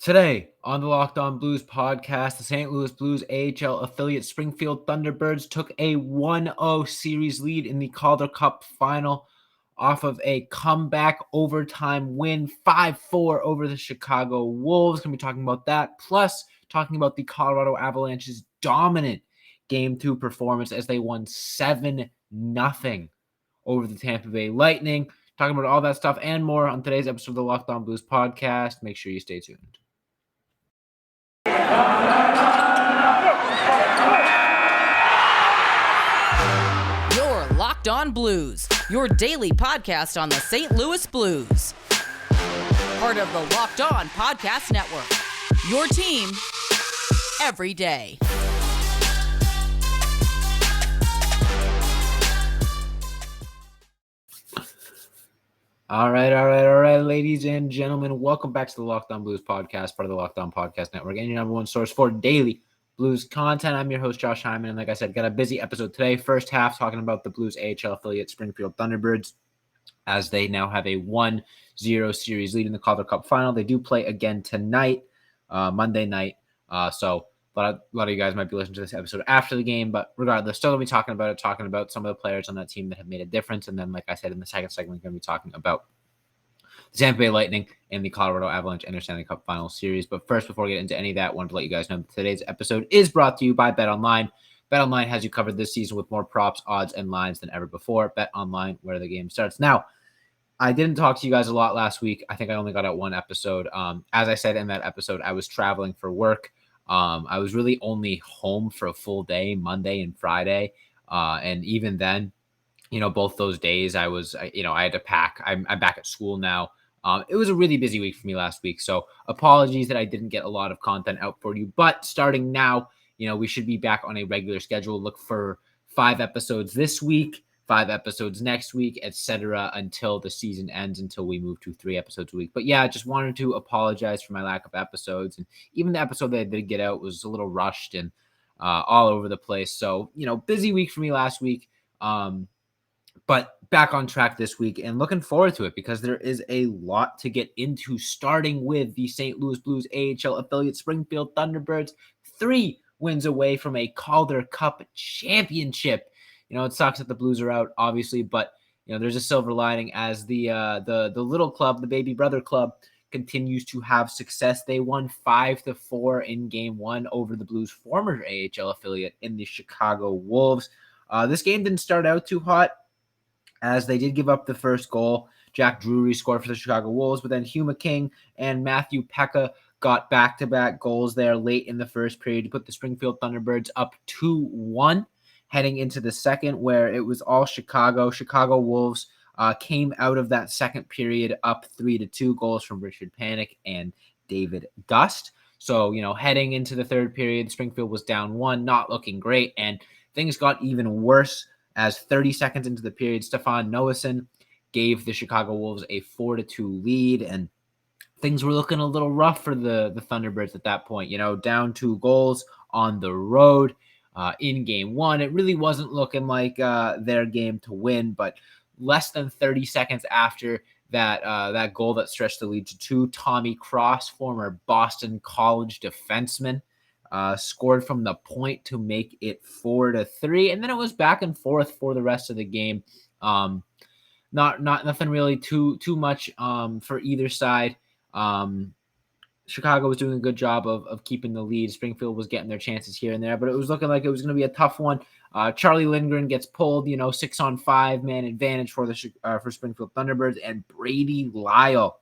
Today on the Locked On Blues podcast, the St. Louis Blues AHL affiliate Springfield Thunderbirds took a 1-0 series lead in the Calder Cup final off of a comeback overtime win 5-4 over the Chicago Wolves. Going to be talking about that, plus talking about the Colorado Avalanche's dominant Game 2 performance as they won 7-0 over the Tampa Bay Lightning. Talking about all that stuff and more on today's episode of the Locked On Blues podcast. Make sure you stay tuned. You're Locked On Blues, your daily podcast on the St. Louis Blues. Part of the Locked On Podcast Network, your team every day. All right, ladies and gentlemen. Welcome back to the Locked On Blues podcast, part of the Locked On Podcast Network, and your number one source for daily Blues content. I'm your host, Josh Hyman, and like I said, got a busy episode today. First half talking about the Blues AHL affiliate Springfield Thunderbirds, as they now have a 1-0 series lead in the Calder Cup final. They do play again tonight, Monday night, so a lot of you guys might be listening to this episode after the game, but regardless, still going to be talking about some of the players on that team that have made a difference. And then, like I said, in the second segment, we're going to be talking about the Tampa Bay Lightning and the Colorado Avalanche and their Stanley Cup Finals series. But first, before we get into any of that, I wanted to let you guys know that today's episode is brought to you by BetOnline. BetOnline has you covered this season with more props, odds, and lines than ever before. BetOnline, where the game starts. Now, I didn't talk to you guys a lot last week. I think I only got out one episode. As I said in that episode, I was traveling for work. I was really only home for a full day, Monday and Friday. And even then, both those days I had to pack. I'm back at school now. It was a really busy week for me last week. So apologies that I didn't get a lot of content out for you, but starting now, we should be back on a regular schedule. Look for 5 episodes this week, 5 episodes next week, etc. until the season ends, until we move to 3 episodes a week. But yeah, I just wanted to apologize for my lack of episodes. And even the episode that I did get out was a little rushed and all over the place. So, busy week for me last week. But back on track this week and looking forward to it because there is a lot to get into, starting with the St. Louis Blues AHL affiliate Springfield Thunderbirds, 3 wins away from a Calder Cup championship. It sucks that the Blues are out, obviously, but there's a silver lining as the little club, the baby brother club, continues to have success. They won 5-4 in Game 1 over the Blues' former AHL affiliate in the Chicago Wolves. This game didn't start out too hot, as they did give up the first goal. Jack Drury scored for the Chicago Wolves, but then Huma King and Matthew Pekka got back-to-back goals there late in the first period to put the Springfield Thunderbirds up 2-1. Heading into the second, where it was all Chicago. Chicago Wolves came out of that second period up 3-2, goals from Richard Panik and David Dust. So, heading into the third period, Springfield was down 1, not looking great, and things got even worse as 30 seconds into the period, Stefan Noesen gave the Chicago Wolves a 4-2 lead, and things were looking a little rough for the Thunderbirds at that point. Down 2 goals on the road. In Game 1, it really wasn't looking like their game to win, but less than 30 seconds after that goal that stretched the lead to 2, Tommy Cross, former Boston College defenseman, scored from the point to make it 4-3, and then it was back and forth for the rest of the game. Nothing really too much for either side. Chicago was doing a good job of keeping the lead. Springfield was getting their chances here and there, but it was looking like it was going to be a tough one. Charlie Lindgren gets pulled, 6-on-5 man advantage for for Springfield Thunderbirds, and Brady Lyle,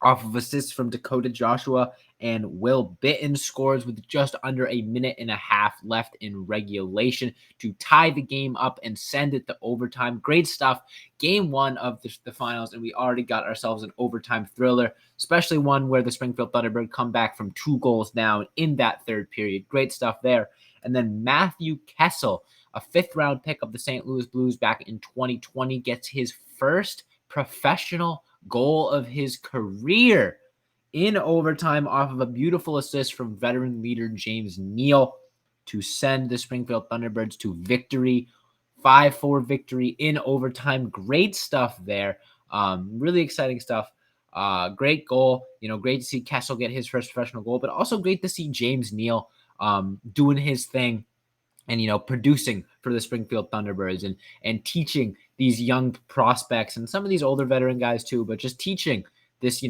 off of assists from Dakota Joshua and Will Bitton, scores with just under a minute and a half left in regulation to tie the game up and send it to overtime. Great stuff. Game 1 of the finals, and we already got ourselves an overtime thriller, especially one where the Springfield Thunderbird come back from 2 goals down in that third period. Great stuff there. And then Matthew Kessel, a 5th-round pick of the St. Louis Blues back in 2020, gets his first professional goal of his career in overtime off of a beautiful assist from veteran leader James Neal to send the Springfield Thunderbirds to victory. 5-4 victory in overtime. Great stuff there. Really exciting stuff. Great goal. Great to see Kessel get his first professional goal, but also great to see James Neal doing his thing and producing for the Springfield Thunderbirds and teaching these young prospects and some of these older veteran guys too, but just teaching this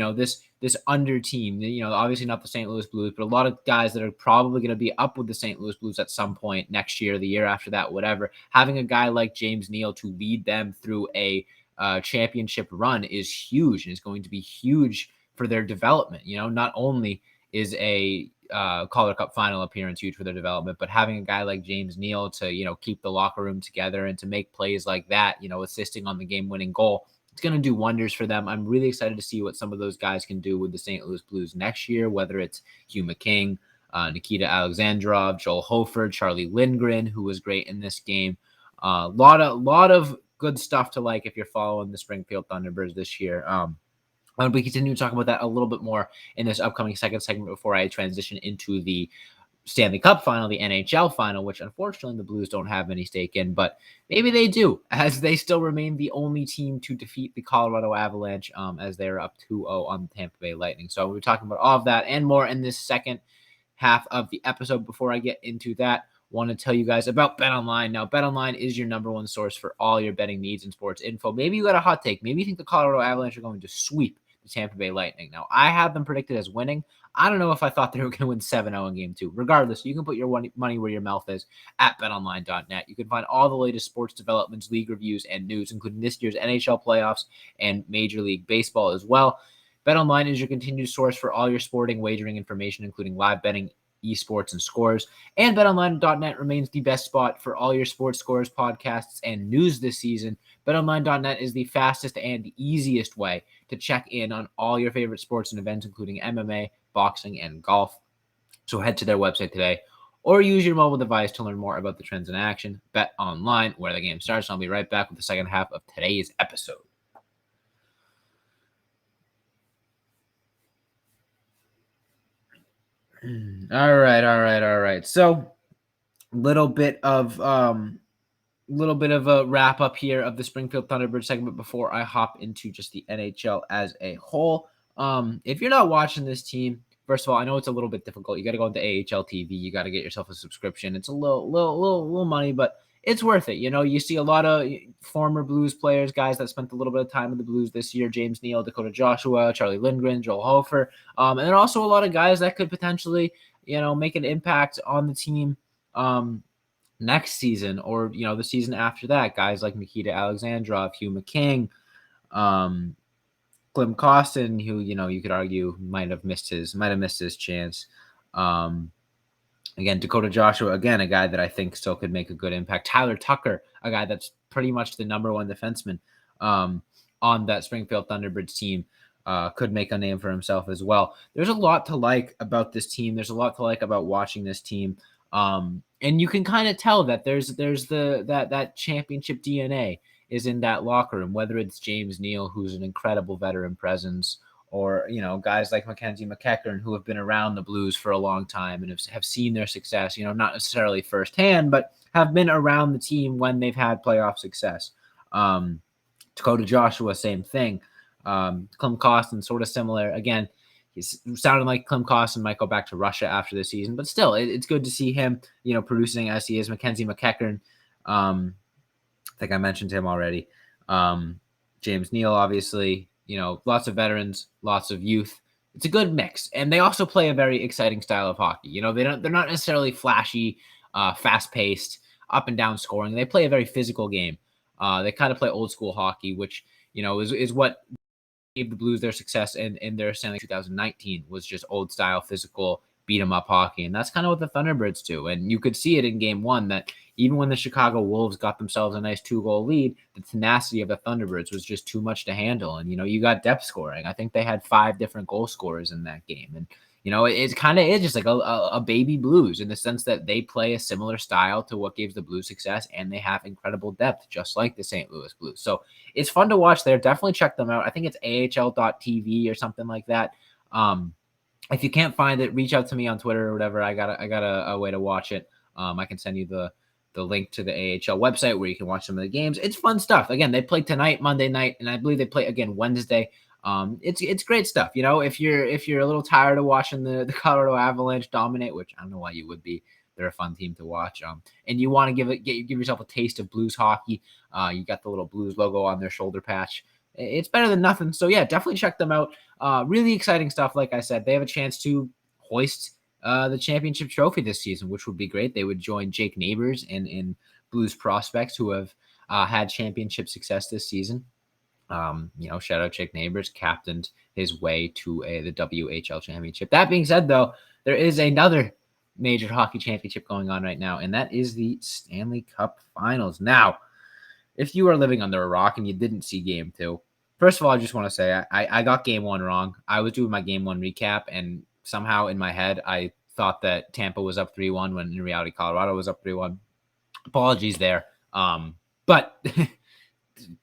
under team, obviously not the St. Louis Blues, but a lot of guys that are probably going to be up with the St. Louis Blues at some point next year, the year after that, whatever. Having a guy like James Neal to lead them through a championship run is huge and is going to be huge for their development. Not only is a Calder Cup final appearance huge for their development, but having a guy like James Neal to keep the locker room together and to make plays like that, assisting on the game-winning goal, it's going to do wonders for them. I'm really excited to see what some of those guys can do with the St. Louis Blues next year, whether it's Hyman King, Nikita Alexandrov, Joel Hofer, Charlie Lindgren, who was great in this game. Lot of good stuff to like if you're following the Springfield Thunderbirds this year. We continue to talk about that a little bit more in this upcoming second segment before I transition into the Stanley Cup final, the NHL final, which unfortunately the Blues don't have any stake in, but maybe they do, as they still remain the only team to defeat the Colorado Avalanche as they're up 2-0 on the Tampa Bay Lightning. So we're talking about all of that and more in this second half of the episode. Before I get into that, want to tell you guys about BetOnline. Now, BetOnline is your number one source for all your betting needs and sports info. Maybe you got a hot take. Maybe you think the Colorado Avalanche are going to sweep the Tampa Bay Lightning. Now, I have them predicted as winning. I don't know if I thought they were going to win 7-0 in game 2. Regardless, you can put your money where your mouth is at betonline.net. You can find all the latest sports developments, league reviews, and news, including this year's NHL playoffs and Major League Baseball as well. BetOnline is your continued source for all your sporting wagering information, including live betting, esports, and scores. And betonline.net remains the best spot for all your sports scores, podcasts, and news this season. BetOnline.net is the fastest and easiest way to check in on all your favorite sports and events, including MMA, boxing, and golf. So head to their website today or use your mobile device to learn more about the trends in action. Bet online where the game starts. I'll be right back with the second half of today's episode. All right. So little bit of a wrap up here of the Springfield Thunderbirds segment before I hop into just the NHL as a whole. If you're not watching this team, first of all, I know it's a little bit difficult. You got to go into AHL TV. You got to get yourself a subscription. It's a little money, but it's worth it. You see a lot of former Blues players, guys that spent a little bit of time in the Blues this year: James Neal, Dakota Joshua, Charlie Lindgren, Joel Hofer, and then also a lot of guys that could potentially, make an impact on the team next season or the season after that. Guys like Nikita Alexandrov, Hyman King, Klim Kostin, who you could argue might have missed his chance. Again, Dakota Joshua, again, a guy that I think still could make a good impact. Tyler Tucker, a guy that's pretty much the number one defenseman on that Springfield Thunderbirds team, could make a name for himself as well. There's a lot to like about this team. There's a lot to like about watching this team. And you can kind of tell that there's that championship DNA is in that locker room, whether it's James Neal, who's an incredible veteran presence, or, guys like Mackenzie McEachern, who have been around the Blues for a long time and have seen their success, not necessarily firsthand, but have been around the team when they've had playoff success. Dakota Joshua, same thing. Klim Kostin, sort of similar. Again, he's sounding like Klim Kostin might go back to Russia after the season, but still, it's good to see him, producing as he is. Mackenzie McEachern, I think I mentioned him already. James Neal, obviously, lots of veterans, lots of youth. It's a good mix, and they also play a very exciting style of hockey. They're not necessarily flashy, fast-paced, up and down scoring. They play a very physical game. They kind of play old school hockey, which is what gave the Blues their success in their Stanley 2019 was just old style, physical, beat 'em up hockey, and that's kind of what the Thunderbirds do. And you could see it in Game 1 that even when the Chicago Wolves got themselves a nice 2-goal lead, the tenacity of the Thunderbirds was just too much to handle. And you got depth scoring. I think they had 5 different goal scorers in that game, and it's kind of just like a baby Blues in the sense that they play a similar style to what gives the Blues success, and they have incredible depth, just like the St. Louis Blues. So it's fun to watch there. Definitely check them out. I think it's AHL.TV or something like that. If you can't find it, reach out to me on Twitter or whatever. I got a way to watch it. I can send you the link to the AHL website where you can watch some of the games. It's fun stuff. Again, they play tonight, Monday night, and I believe they play again Wednesday. It's great stuff. If you're a little tired of watching the Colorado Avalanche dominate, which I don't know why you would be. They're a fun team to watch. And you want to give yourself a taste of Blues hockey. You got the little Blues logo on their shoulder patch. It's better than nothing. So yeah, definitely check them out. Really exciting stuff. Like I said, they have a chance to hoist the championship trophy this season, which would be great. They would join Jake Neighbors in Blues prospects who have had championship success this season. Shout out Jake Neighbors, captained his way to the WHL championship. That being said, though, there is another major hockey championship going on right now, and that is the Stanley Cup Finals. Now, if you are living under a rock and you didn't see Game 2, first of all, I just want to say I got Game 1 wrong. I was doing my Game 1 recap, and somehow in my head, I thought that Tampa was up 3-1 when in reality Colorado was up 3-1. Apologies there. But the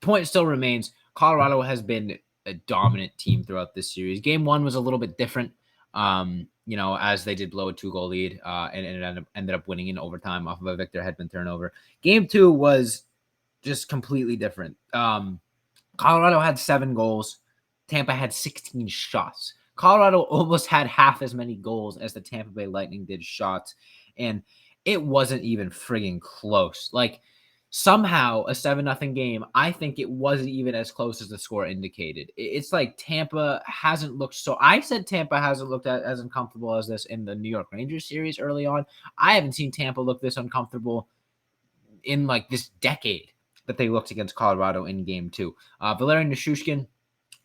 point still remains, Colorado has been a dominant team throughout this series. Game 1 was a little bit different, as they did blow a 2-goal lead and it ended up winning in overtime off of a Victor Hedman turnover. Game 2 was just completely different. Colorado had 7 goals. Tampa had 16 shots. Colorado almost had half as many goals as the Tampa Bay Lightning did shots, and it wasn't even friggin' close. Like, somehow a 7-0 game, I think it wasn't even as close as the score indicated. It's like Tampa hasn't looked so. I said Tampa hasn't looked as uncomfortable as this in the New York Rangers series early on. I haven't seen Tampa look this uncomfortable in like this decade that they looked against Colorado in Game 2. Valerian Nichushkin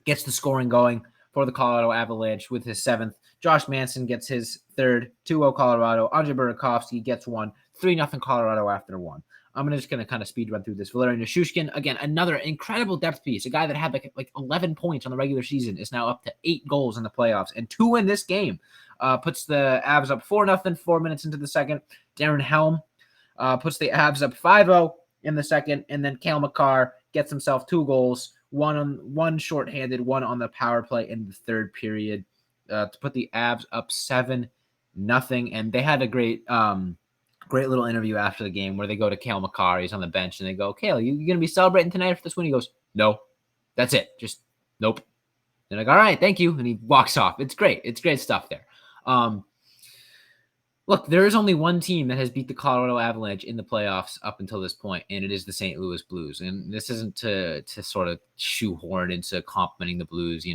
gets the scoring going for the Colorado Avalanche with his 7th. Josh Manson gets his 3rd. 2-0 Colorado. Andrei Burakovsky gets 1. 3-0 Colorado after 1. I'm just going to kind of speed run through this. Valerian Nichushkin, again, another incredible depth piece. A guy that had like 11 points on the regular season is now up to 8 goals in the playoffs and 2 in this game. Puts the Avs up 4-0, 4 minutes into the second. Darren Helm puts the Avs up 5-0 in the second. And then Cale Makar gets himself 2 goals, one shorthanded, 1 on the power play in the third period to put the Avs up 7-0. And they had a great little interview after the game where they go to Cale Makar. He's on the bench, and they go, Cale, you going to be celebrating tonight for this win? He goes, no, that's it. Just nope. They're like, all right, thank you. And he walks off. It's great. It's great stuff there. Look, there is only one team that has beat the Colorado Avalanche in the playoffs up until this point, and it is the St. Louis Blues. And this isn't to sort of shoehorn into complimenting the Blues,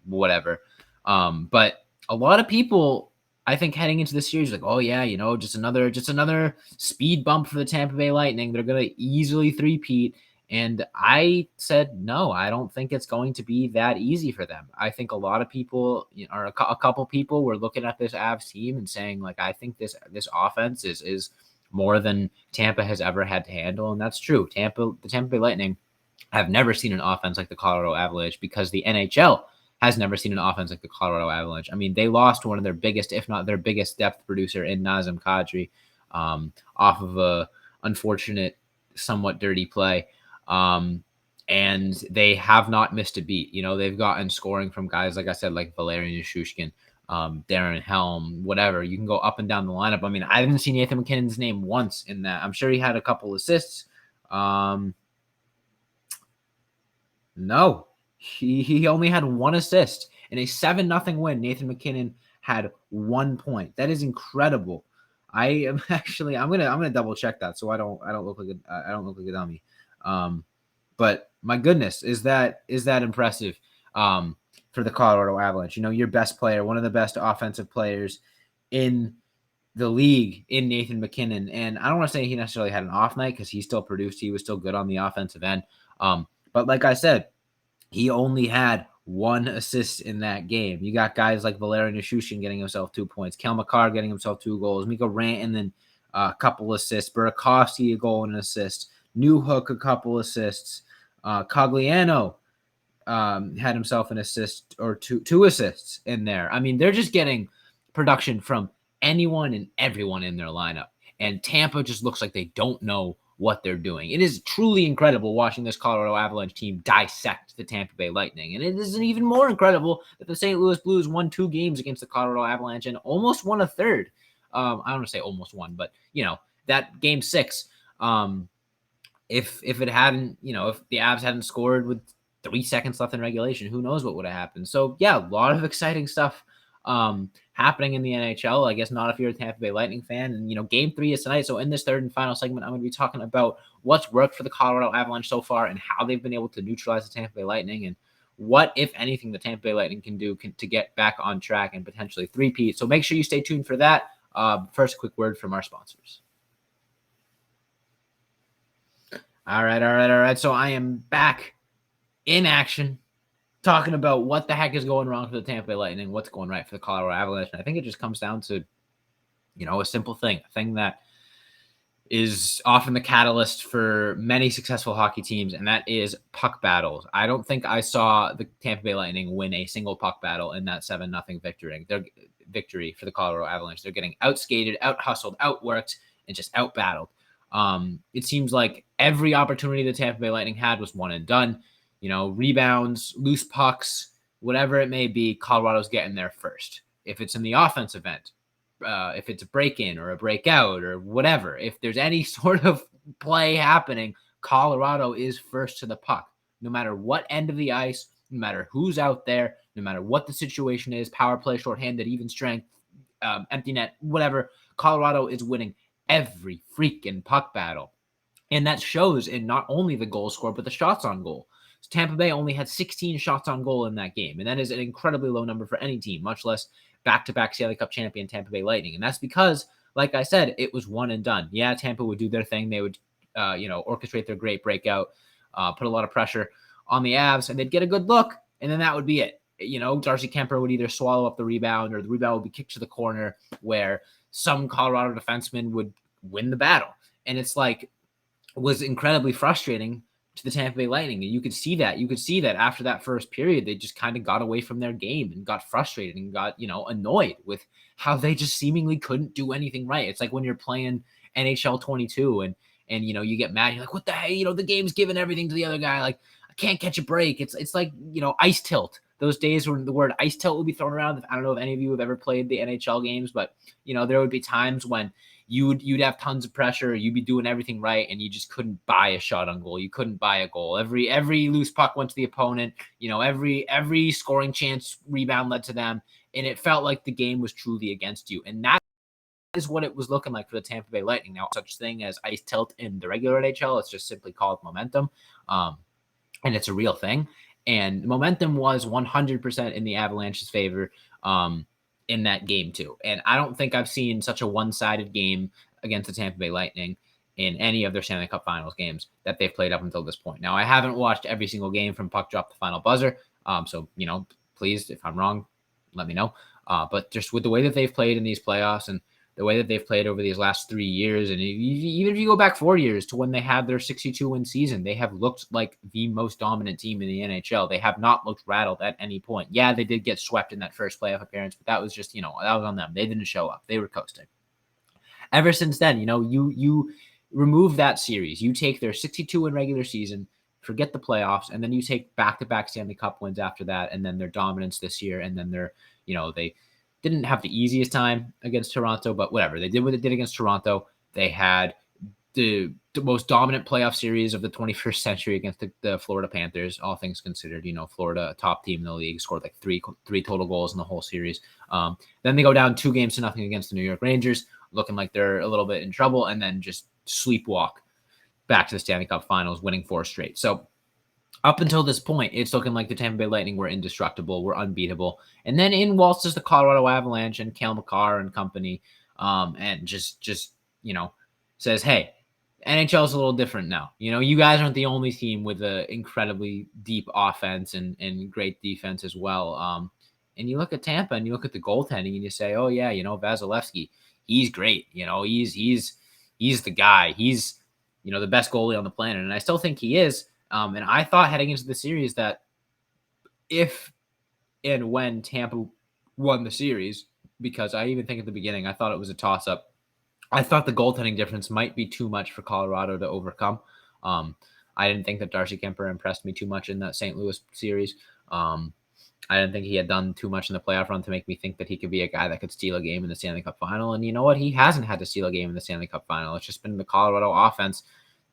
whatever. But a lot of people, I think, heading into this series, like, oh yeah, just another speed bump for the Tampa Bay Lightning. They're going to easily three-peat. And I said, no, I don't think it's going to be that easy for them. I think a lot of people, or a couple people, were looking at this Avs team and saying, like, I think this offense is more than Tampa has ever had to handle, and that's true. The Tampa Bay Lightning have never seen an offense like the Colorado Avalanche because the NHL has never seen an offense like the Colorado Avalanche. I mean, they lost one of their biggest, if not their biggest, depth producer in Nazem Kadri off of a unfortunate, somewhat dirty play. And they have not missed a beat. They've gotten scoring from guys, like I said, like Valerian Nichushkin, Darren Helm, whatever. You can go up and down the lineup. I mean, I haven't seen Nathan McKinnon's name once in that. I'm sure he had a couple assists. No, he only had 1 assist in a 7-0 win. Nathan McKinnon had 1 point. That is incredible. I'm gonna double check that so I don't look like a dummy. But my goodness, is that impressive for the Colorado Avalanche? Your best player, one of the best offensive players in the league, in Nathan McKinnon. And I don't want to say he necessarily had an off night because he still produced. He was still good on the offensive end. But like I said, he only had 1 assist in that game. You got guys like Valerian Nichushkin getting himself 2 points, Cale Makar getting himself 2 goals, Mikko Rantanen a couple assists, Burakovsky a goal and an assist, Newhook a couple assists, Cogliano had himself an assist or two assists in there. I mean, they're just getting production from anyone and everyone in their lineup. And Tampa just looks like they don't know what they're doing. It is truly incredible watching this Colorado Avalanche team dissect the Tampa Bay Lightning. And it is even more incredible that the St. Louis Blues won 2 games against the Colorado Avalanche and almost won a third. I don't want to say almost won, but, that game 6, if it hadn't, if the Avs hadn't scored with 3 seconds left in regulation. Who knows what would have happened? So yeah, a lot of exciting stuff happening in the NHL. I guess not if you're a Tampa Bay Lightning fan. And Game 3 is tonight. So in this third and final segment, I'm going to be talking about what's worked for the Colorado Avalanche so far and how they've been able to neutralize the Tampa Bay Lightning, and what, if anything, the Tampa Bay Lightning can do to get back on track and potentially three-peat. So make sure you stay tuned for that. First, a quick word from our sponsors. All right. So I am back in action, talking about what the heck is going wrong for the Tampa Bay Lightning, what's going right for the Colorado Avalanche. And I think it just comes down to, a simple thing, a thing that is often the catalyst for many successful hockey teams, and that is puck battles. I don't think I saw the Tampa Bay Lightning win a single puck battle in that 7-0 victory for the Colorado Avalanche. They're getting outskated, out-hustled, outworked, and just out-battled. It seems like every opportunity the Tampa Bay Lightning had was one and done. Rebounds, loose pucks, whatever it may be, Colorado's getting there first. If it's in the offensive end, if it's a break-in or a breakout or whatever, if there's any sort of play happening, Colorado is first to the puck. No matter what end of the ice, no matter who's out there, no matter what the situation is, power play, shorthanded, even strength, empty net, whatever, Colorado is winning every freaking puck battle. And that shows in not only the goal score, but the shots on goal. Tampa Bay only had 16 shots on goal in that game, and that is an incredibly low number for any team, much less back-to-back Stanley Cup champion Tampa Bay Lightning. And that's because, like I said, it was one and done. Yeah, Tampa would do their thing. They would, orchestrate their great breakout, put a lot of pressure on the Avs, and they'd get a good look, and then that would be it. Darcy Kemper would either swallow up the rebound, or the rebound would be kicked to the corner where some Colorado defenseman would win the battle. And it's like, it was incredibly frustrating to the Tampa Bay Lightning. And you could see that after that first period, they just kind of got away from their game and got frustrated and got, annoyed with how they just seemingly couldn't do anything right. It's like when you're playing NHL 22 and you get mad, you're like, what the hell? The game's giving everything to the other guy. Like, I can't catch a break. It's like, ice tilt. Those days when the word ice tilt would be thrown around. I don't know if any of you have ever played the NHL games, but there would be times when you'd have tons of pressure, you'd be doing everything right, and you just couldn't buy a shot on goal. You couldn't buy a goal. Every loose puck went to the opponent. Every scoring chance rebound led to them, and it felt like the game was truly against you. And that is what it was looking like for the Tampa Bay Lightning. Now, such thing as ice tilt in the regular NHL, it's just simply called momentum, and it's a real thing. And momentum was 100% in the Avalanche's favor in that game too. And I don't think I've seen such a one-sided game against the Tampa Bay Lightning in any of their Stanley Cup Finals games that they've played up until this point. Now, I haven't watched every single game from puck drop to final buzzer. So, please, if I'm wrong, let me know. But just with the way that they've played in these playoffs and the way that they've played over these last 3 years, and even if you go back 4 years to when they had their 62-win season, they have looked like the most dominant team in the NHL. They have not looked rattled at any point. Yeah, they did get swept in that first playoff appearance, but that was just, that was on them. They didn't show up. They were coasting. Ever since then, you remove that series. You take their 62-win regular season, forget the playoffs, and then you take back-to-back Stanley Cup wins after that, and then their dominance this year, and then they didn't have the easiest time against Toronto, but whatever. They did what they did against Toronto. They had the most dominant playoff series of the 21st century against the Florida Panthers, all things considered. Florida, a top team in the league, scored like three total goals in the whole series. Then they go down 2-0 against the New York Rangers, looking like they're a little bit in trouble, and then just sleepwalk back to the Stanley Cup Finals, winning 4 straight. So up until this point, it's looking like the Tampa Bay Lightning were indestructible, were unbeatable. And then in waltzes the Colorado Avalanche and Cale Makar and company, and just says, hey, NHL is a little different now. You guys aren't the only team with an incredibly deep offense and great defense as well. And you look at Tampa and you look at the goaltending and you say, oh, yeah, Vasilevsky, he's great. He's the guy. He's, the best goalie on the planet. And I still think he is. And I thought heading into the series that if and when Tampa won the series, because I even think at the beginning, I thought it was a toss-up. I thought the goaltending difference might be too much for Colorado to overcome. I didn't think that Darcy Kemper impressed me too much in that St. Louis series. I didn't think he had done too much in the playoff run to make me think that he could be a guy that could steal a game in the Stanley Cup Final. And you know what? He hasn't had to steal a game in the Stanley Cup Final. It's just been the Colorado offense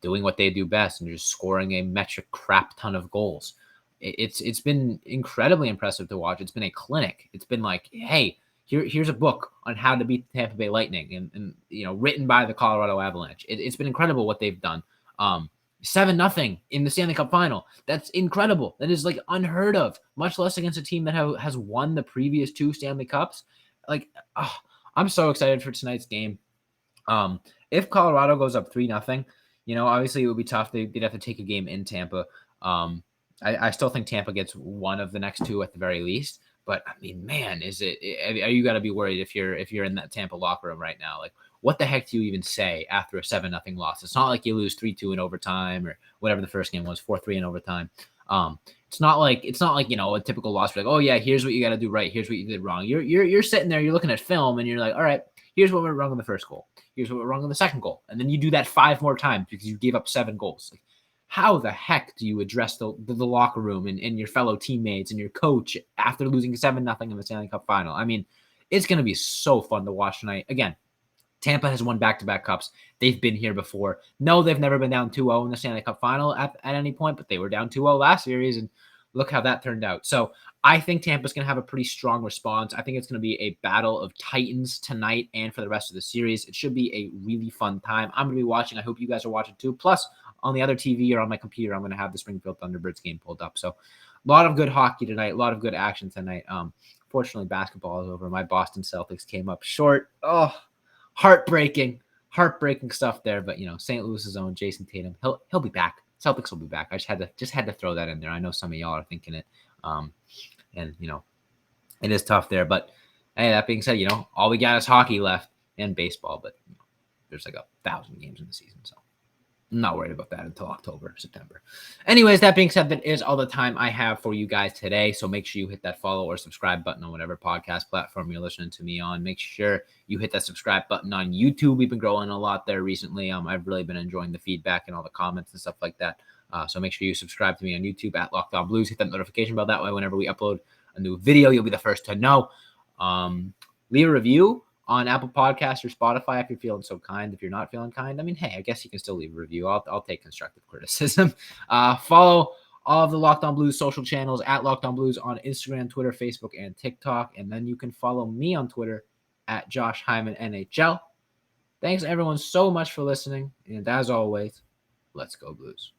doing what they do best and just scoring a metric crap ton of goals. it's been incredibly impressive to watch. It's been a clinic. It's been like, hey, here's a book on how to beat the Tampa Bay Lightning, and written by the Colorado Avalanche. It's been incredible what they've done. 7-0 in the Stanley Cup Final. That's incredible. That is like unheard of. Much less against a team that has won the previous 2 Stanley Cups. Like, I'm so excited for tonight's game. If Colorado goes up 3-0, obviously it would be tough. They'd have to take a game in Tampa. I still think Tampa gets one of the next 2 at the very least. But I mean, man, are you got to be worried if you're in that Tampa locker room right now? Like, what the heck do you even say after a 7-0 loss? It's not like you lose 3-2 in overtime or whatever the first game was, 4-3 in overtime. It's not like a typical loss. Like, oh yeah, here's what you got to do right. Here's what you did wrong. You're sitting there, you're looking at film, and you're like, all right, here's what went wrong on the first goal. Here's what went wrong on the second goal, and then you do that 5 more times because you gave up 7 goals. Like, how the heck do you address the locker room and your fellow teammates and your coach after losing 7-0 in the Stanley Cup Final? I mean, it's going to be so fun to watch tonight. Again, Tampa has won back-to-back cups. They've been here before. No, they've never been down 2-0 in the Stanley Cup Final at any point, but they were down 2-0 last series, and look how that turned out. So I think Tampa's going to have a pretty strong response. I think it's going to be a battle of titans tonight and for the rest of the series. It should be a really fun time. I'm going to be watching. I hope you guys are watching too. Plus, on the other TV or on my computer, I'm going to have the Springfield Thunderbirds game pulled up. So a lot of good hockey tonight, a lot of good action tonight. Fortunately, basketball is over. My Boston Celtics came up short. Oh, heartbreaking stuff there. But, St. Louis's own Jason Tatum, he'll be back. Celtics will be back. I just had to throw that in there. I know some of y'all are thinking it. And, it is tough there. But, hey, that being said, all we got is hockey left and baseball. But there's like 1,000 games in the season, so I'm not worried about that until October, September. Anyways, that being said, that is all the time I have for you guys today. So make sure you hit that follow or subscribe button on whatever podcast platform you're listening to me on. Make sure you hit that subscribe button on YouTube. We've been growing a lot there recently. I've really been enjoying the feedback and all the comments and stuff like that. So make sure you subscribe to me on YouTube at Locked On Blues. Hit that notification bell. That way, whenever we upload a new video, you'll be the first to know. Leave a review on Apple Podcasts or Spotify if you're feeling so kind. If you're not feeling kind, I mean, hey, I guess you can still leave a review. I'll take constructive criticism. Follow all of the Locked On Blues social channels at Locked On Blues on Instagram, Twitter, Facebook, and TikTok. And then you can follow me on Twitter at Josh Hyman NHL. Thanks everyone so much for listening. And as always, let's go Blues.